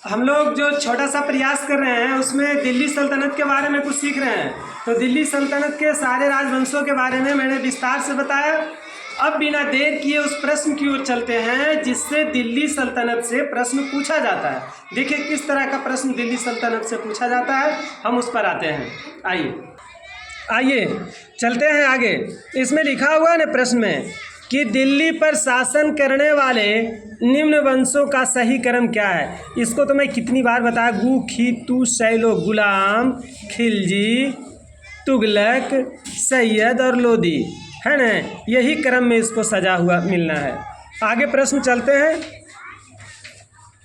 हम लोग जो छोटा सा प्रयास कर रहे हैं उसमें दिल्ली सल्तनत के बारे में कुछ सीख रहे हैं। तो दिल्ली सल्तनत के सारे राजवंशों के बारे में मैंने विस्तार से बताया। अब बिना देर किए उस प्रश्न की ओर चलते हैं जिससे दिल्ली सल्तनत से प्रश्न पूछा जाता है। देखिए किस तरह का प्रश्न दिल्ली सल्तनत से पूछा जाता है, हम उस पर आते हैं। आइए चलते हैं आगे। इसमें लिखा हुआ है ना प्रश्न में कि दिल्ली पर शासन करने वाले निम्न वंशों का सही क्रम क्या है। इसको तो मैं कितनी बार बताया, गु खी तू शैलो, गुलाम, खिलजी, तुगलक, सैयद और लोदी, है ना। यही क्रम में इसको सजा हुआ मिलना है। आगे प्रश्न चलते हैं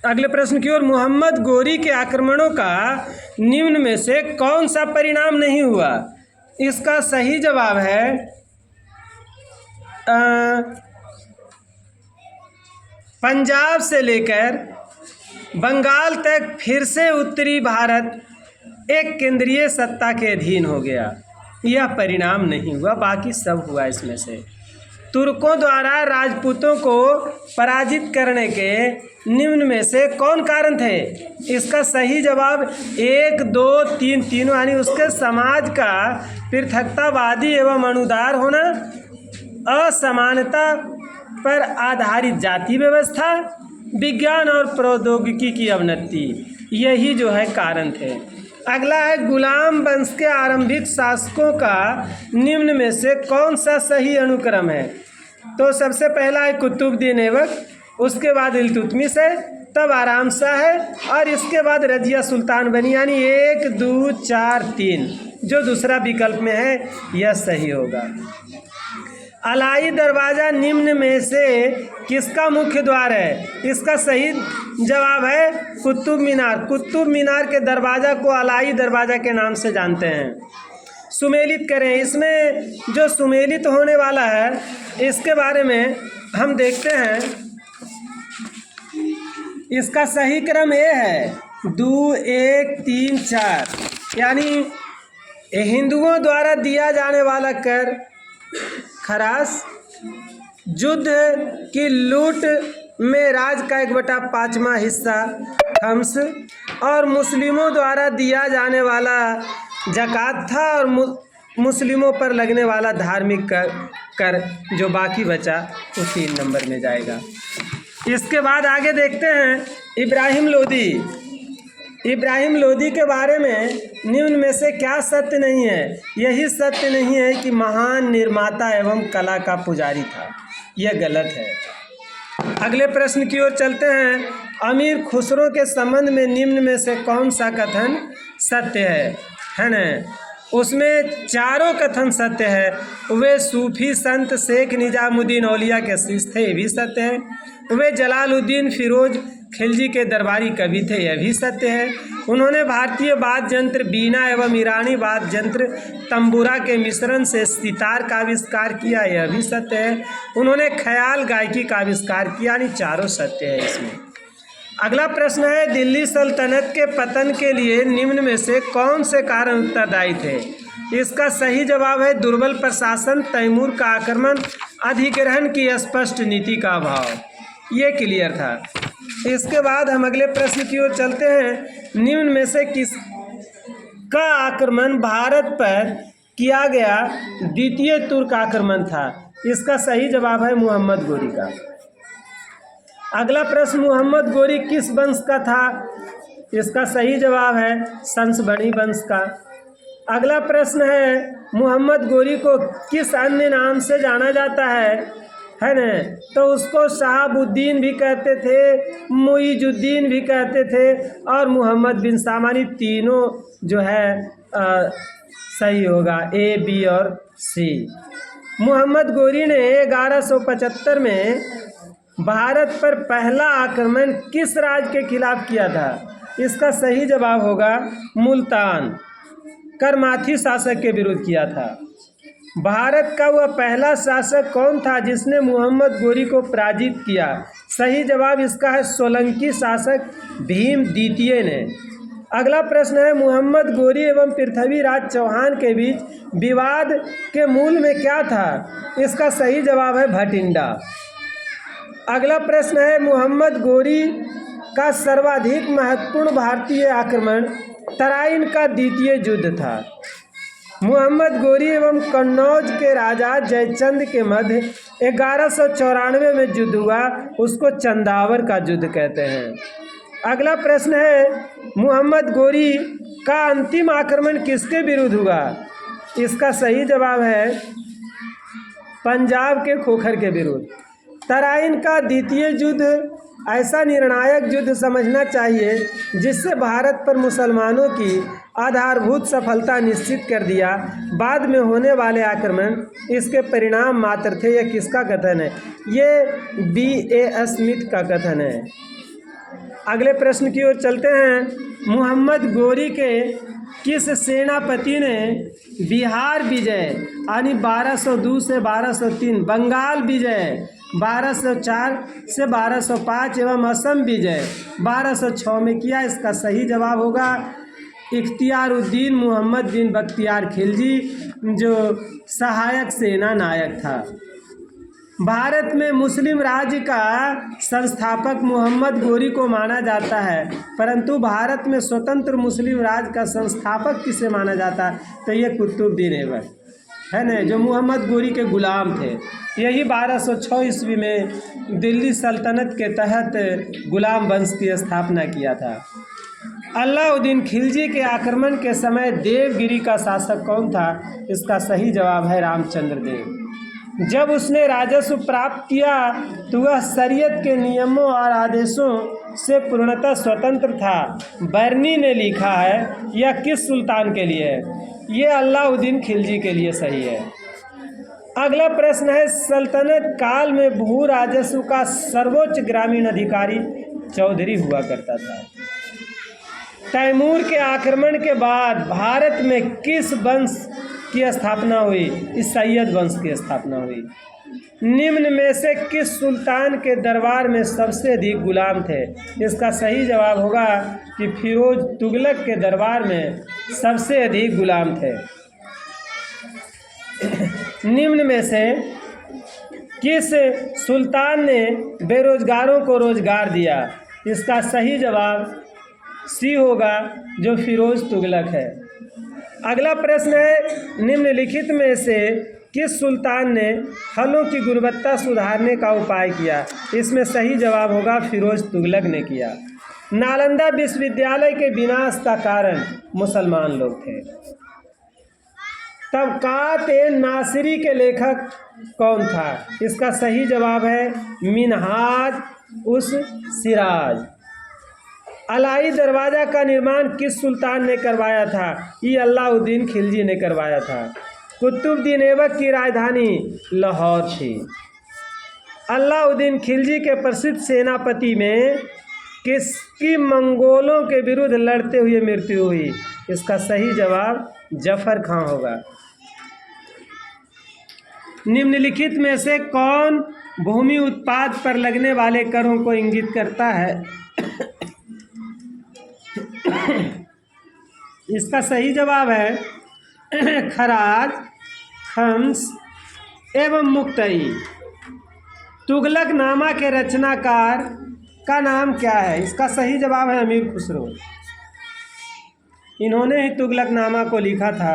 अगले प्रश्न की ओर। मोहम्मद गोरी के आक्रमणों का निम्न में से कौन सा परिणाम नहीं हुआ। इसका सही जवाब है पंजाब से लेकर बंगाल तक फिर से उत्तरी भारत एक केंद्रीय सत्ता के अधीन हो गया। यह परिणाम नहीं हुआ, बाकी सब हुआ। इसमें से तुर्कों द्वारा राजपूतों को पराजित करने के निम्न में से कौन कारण थे। इसका सही जवाब 1, 2, 3 तीनों, यानी उसके समाज का पृथकतावादी एवं अनुदार होना, असमानता पर आधारित जाति व्यवस्था, विज्ञान और प्रौद्योगिकी की अवनति, यही जो है कारण थे। अगला है गुलाम वंश के आरंभिक शासकों का निम्न में से कौन सा सही अनुक्रम है। तो सबसे पहला है कुतुबुद्दीन ऐबक, उसके बाद इल्तुतमिश है, तब आराम शाह है और इसके बाद रजिया सुल्तान बनी, यानी 1, 2, 4, 3 जो दूसरा विकल्प में है यह सही होगा। अलाई दरवाज़ा निम्न में से किसका मुख्य द्वार है। इसका सही जवाब है कुतुब मीनार। कुतुब मीनार के दरवाज़ा को अलाई दरवाज़ा के नाम से जानते हैं। सुमेलित करें, इसमें जो सुमेलित होने वाला है इसके बारे में हम देखते हैं। इसका सही क्रम ये है 2, 1, 3, 4, यानी हिंदुओं द्वारा दिया जाने वाला कर, खरास, युद्ध की लूट में राज का 1/5वां हिस्सा, खम्स, और मुस्लिमों द्वारा दिया जाने वाला ज़कात था और मुस्लिमों पर लगने वाला धार्मिक कर जो बाकी बचा वो 3 नंबर में जाएगा। इसके बाद आगे देखते हैं इब्राहिम लोदी। इब्राहिम लोदी के बारे में निम्न में से क्या सत्य नहीं है। यही सत्य नहीं है कि महान निर्माता एवं कला का पुजारी था, यह गलत है। अगले प्रश्न की ओर चलते हैं। अमीर खुसरो के संबंध में निम्न में से कौन सा कथन सत्य है ना। उसमें चारों कथन सत्य है। वे सूफी संत शेख निजामुद्दीन औलिया के शिष्य थे, ये भी सत्य है। वे जलालुद्दीन फिरोज खिलजी के दरबारी कवि थे, यह भी सत्य है। उन्होंने भारतीय वाद्य यंत्र बीना एवं ईरानी वाद्य यंत्र तंबूरा के मिश्रण से सितार का आविष्कार किया, यह भी सत्य है। उन्होंने ख्याल गायकी का आविष्कार किया, यानी चारों सत्य है इसमें। अगला प्रश्न है दिल्ली सल्तनत के पतन के लिए निम्न में से कौन से कारण उत्तरदायी थे। इसका सही जवाब है दुर्बल प्रशासन, तैमूर का आक्रमण, अधिग्रहण की स्पष्ट नीति का अभाव, ये क्लियर था। इसके बाद हम अगले प्रश्न की ओर चलते हैं। निम्न में से किसका आक्रमण भारत पर किया गया द्वितीय तुर्क आक्रमण था। इसका सही जवाब है मोहम्मद गोरी का। अगला प्रश्न मोहम्मद गोरी किस वंश का था। इसका सही जवाब है संसबणी वंश का। अगला प्रश्न है मोहम्मद गोरी को किस अन्य नाम से जाना जाता है ना। तो उसको शहाबुद्दीन भी कहते थे, मुइजुद्दीन भी कहते थे और मोहम्मद बिन सामानी, तीनों जो है सही होगा, A, B और C। मोहम्मद गोरी ने 1175 में भारत पर पहला आक्रमण किस राज्य के खिलाफ किया था। इसका सही जवाब होगा मुल्तान, करमाथी शासक के विरुद्ध किया था। भारत का वह पहला शासक कौन था जिसने मोहम्मद गोरी को पराजित किया। सही जवाब इसका है सोलंकी शासक भीम द्वितीय ने। अगला प्रश्न है मोहम्मद गोरी एवं पृथ्वीराज चौहान के बीच विवाद के मूल में क्या था। इसका सही जवाब है भटिंडा। अगला प्रश्न है मोहम्मद गोरी का सर्वाधिक महत्वपूर्ण भारतीय आक्रमण तराइन का द्वितीय युद्ध था। मोहम्मद गोरी एवं कन्नौज के राजा जयचंद के मध्य 1194 में युद्ध हुआ, उसको चंदावर का युद्ध कहते हैं। अगला प्रश्न है, मोहम्मद गोरी का अंतिम आक्रमण किसके विरुद्ध हुआ? इसका सही जवाब है पंजाब के खोखर के विरुद्ध। तराइन का द्वितीय युद्ध ऐसा निर्णायक युद्ध समझना चाहिए जिससे भारत पर मुसलमानों की आधारभूत सफलता निश्चित कर दिया। बाद में होने वाले आक्रमण इसके परिणाम मात्र थे। यह किसका कथन है? ये B.A. स्मिथ का कथन है। अगले प्रश्न की ओर चलते हैं। मोहम्मद गोरी के किस सेनापति ने बिहार विजय यानी 1202 से 1203, बंगाल विजय 1204 से 1205 एवं असम विजय 1206 में किया? इसका सही जवाब होगा इख्तियारुद्दीन मोहम्मद बिन बख्तियार खिलजी, जो सहायक सेना नायक था। भारत में मुस्लिम राज्य का संस्थापक मोहम्मद गोरी को माना जाता है, परंतु भारत में स्वतंत्र मुस्लिम राज्य का संस्थापक किसे माना जाता है? तो ये कुतुबुद्दीन ऐबक है ना, जो मोहम्मद गोरी के गुलाम थे। यही 1206 ईस्वी में दिल्ली सल्तनत के तहत गुलाम वंश की स्थापना किया था। अलाउद्दीन खिलजी के आक्रमण के समय देवगिरी का शासक कौन था? इसका सही जवाब है रामचंद्र देव। जब उसने राजस्व प्राप्त किया तो वह शरीयत के नियमों और आदेशों से पूर्णतः स्वतंत्र था। बर्नी ने लिखा है, यह किस सुल्तान के लिए है? ये अलाउद्दीन खिलजी के लिए सही है। अगला प्रश्न है, सल्तनत काल में भू राजस्व का सर्वोच्च ग्रामीण अधिकारी चौधरी हुआ करता था। तैमूर के आक्रमण के बाद भारत में किस वंश की स्थापना हुई? इस सैयद वंश की स्थापना हुई। निम्न में से किस सुल्तान के दरबार में सबसे अधिक गुलाम थे? इसका सही जवाब होगा कि फिरोज तुगलक के दरबार में सबसे अधिक गुलाम थे। निम्न में से किस सुल्तान ने बेरोजगारों को रोजगार दिया? इसका सही जवाब सी होगा, जो फिरोज तुगलक है। अगला प्रश्न है, निम्नलिखित में से किस सुल्तान ने फलों की गुणवत्ता सुधारने का उपाय किया? इसमें सही जवाब होगा फिरोज तुगलक ने किया। नालंदा विश्वविद्यालय के विनाश का कारण मुसलमान लोग थे। तबकात-ए-नासिरी के लेखक कौन था? इसका सही जवाब है मिन्हाज-उस-सिराज। अलाई दरवाज़ा का निर्माण किस सुल्तान ने करवाया था? ये अलाउद्दीन खिलजी ने करवाया था। कुतुबुद्दीन ऐबक की राजधानी लाहौर थी। अलाउद्दीन खिलजी के प्रसिद्ध सेनापति में किसकी मंगोलों के विरुद्ध लड़ते हुए मृत्यु हुई? इसका सही जवाब जफर खां होगा। निम्नलिखित में से कौन भूमि उत्पाद पर लगने वाले करों को इंगित करता है? इसका सही जवाब है खराज, खम्स एवं मुक्तई। तुगलकनामा के रचनाकार का नाम क्या है? इसका सही जवाब है अमीर खुसरो। इन्होंने ही तुगलकनामा को लिखा था।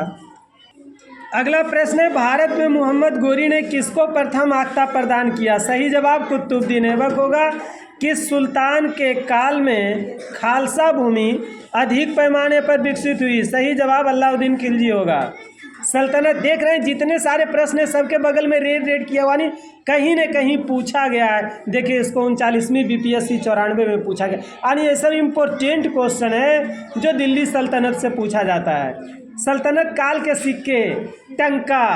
अगला प्रश्न है, भारत में मोहम्मद गोरी ने किसको प्रथम आख्ता प्रदान किया? सही जवाब कुतुबुद्दीन ऐबक होगा। किस सुल्तान के काल में खालसा भूमि अधिक पैमाने पर विकसित हुई? सही जवाब अलाउद्दीन खिलजी होगा। सल्तनत देख रहे हैं, जितने सारे प्रश्न हैं सबके बगल में रेड किया हुआ, नहीं कहीं न कहीं पूछा गया है। देखिए, इसको 39वीं BPSC 94 में पूछा गया। यानी ये सब इम्पोर्टेंट क्वेश्चन है जो दिल्ली सल्तनत से पूछा जाता है। सल्तनत काल के सिक्के टंका,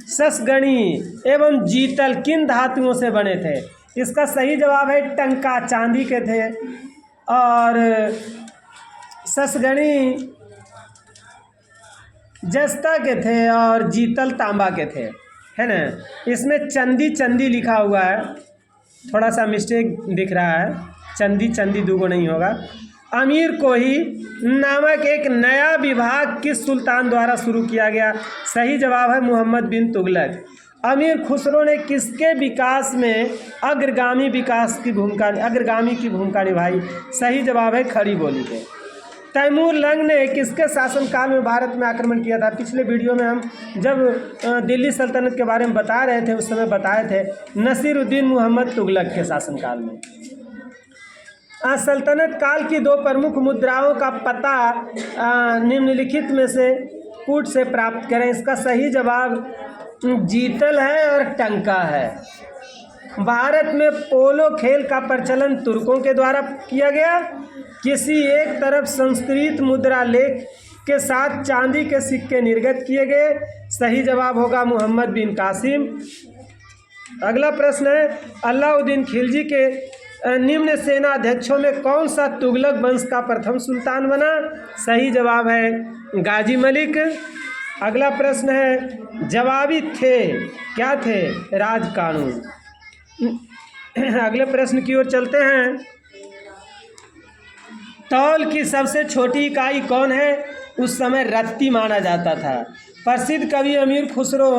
ससगणी एवं जीतल किन धातुओं से बने थे? इसका सही जवाब है टंका चांदी के थे और ससगणी जस्ता के थे और जीतल तांबा के थे, है ना। इसमें चंदी लिखा हुआ है, थोड़ा सा मिस्टेक दिख रहा है। चंदी दूगो नहीं होगा। अमीर कोही नामक एक नया विभाग किस सुल्तान द्वारा शुरू किया गया? सही जवाब है मोहम्मद बिन तुगलक। अमीर खुसरो ने किसके विकास में अग्रगामी की भूमिका निभाई? सही जवाब है खड़ी बोली के। तैमूर लंग ने किसके शासनकाल में भारत में आक्रमण किया था? पिछले वीडियो में हम जब दिल्ली सल्तनत के बारे में बता रहे थे उस समय बताए थे नसीरुद्दीन मुहम्मद तुगलक के शासनकाल में। सल्तनत काल की दो प्रमुख मुद्राओं का पता निम्नलिखित में से कूट से प्राप्त करें। इसका सही जवाब जीतल है और टंका है। भारत में पोलो खेल का प्रचलन तुर्कों के द्वारा किया गया। किसी एक तरफ संस्कृत मुद्रा लेख के साथ चांदी के सिक्के निर्गत किए गए। सही जवाब होगा मोहम्मद बिन कासिम। अगला प्रश्न है अलाउद्दीन खिलजी के निम्न सेना अध्यक्षों में कौन सा तुगलक वंश का प्रथम सुल्तान बना? सही जवाब है गाजी मलिक। अगला प्रश्न है जवाबी थे क्या थे? राज कानून। अगले प्रश्न की ओर चलते हैं। तौल की सबसे छोटी इकाई कौन है? उस समय रत्ती माना जाता था। प्रसिद्ध कवि अमीर खुसरो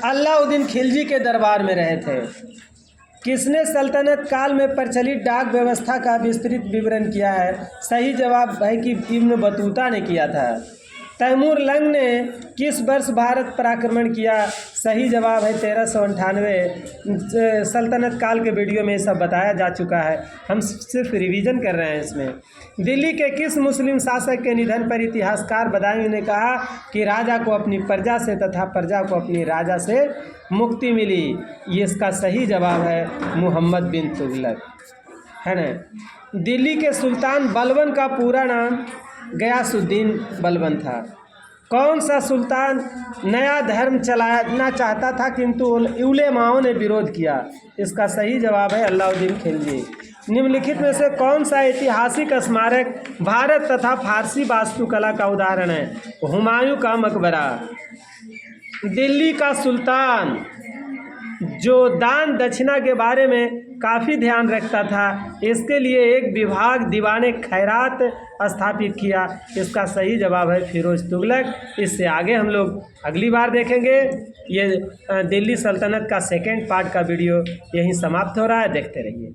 अलाउद्दीन खिलजी के दरबार में रहे थे। किसने सल्तनत काल में प्रचलित डाक व्यवस्था का विस्तृत विवरण किया है? सही जवाब है कि इब्न बतूता ने किया था। तैमूर लंग ने किस वर्ष भारत पर आक्रमण किया? सही जवाब है 1398। सल्तनत काल के वीडियो में सब बताया जा चुका है, हम सिर्फ रिवीजन कर रहे हैं इसमें। दिल्ली के किस मुस्लिम शासक के निधन पर इतिहासकार बदायूं ने कहा कि राजा को अपनी प्रजा से तथा प्रजा को अपनी राजा से मुक्ति मिली? ये इसका सही जवाब है मोहम्मद बिन तुगलक, है ना। दिल्ली के सुल्तान बलबन का पूरा नाम गयासुद्दीन बलबन था। कौन सा सुल्तान नया धर्म चलाना चाहता था किंतु उलेमाओं ने विरोध किया? इसका सही जवाब है अलाउद्दीन खिलजी। निम्नलिखित में से कौन सा ऐतिहासिक स्मारक भारत तथा फारसी वास्तुकला का उदाहरण है? हुमायूं का मकबरा। दिल्ली का सुल्तान जो दान दक्षिणा के बारे में काफ़ी ध्यान रखता था, इसके लिए एक विभाग दीवाने खैरात स्थापित किया। इसका सही जवाब है फिरोज तुगलक। इससे आगे हम लोग अगली बार देखेंगे। ये दिल्ली सल्तनत का सेकेंड पार्ट का वीडियो यहीं समाप्त हो रहा है, देखते रहिए।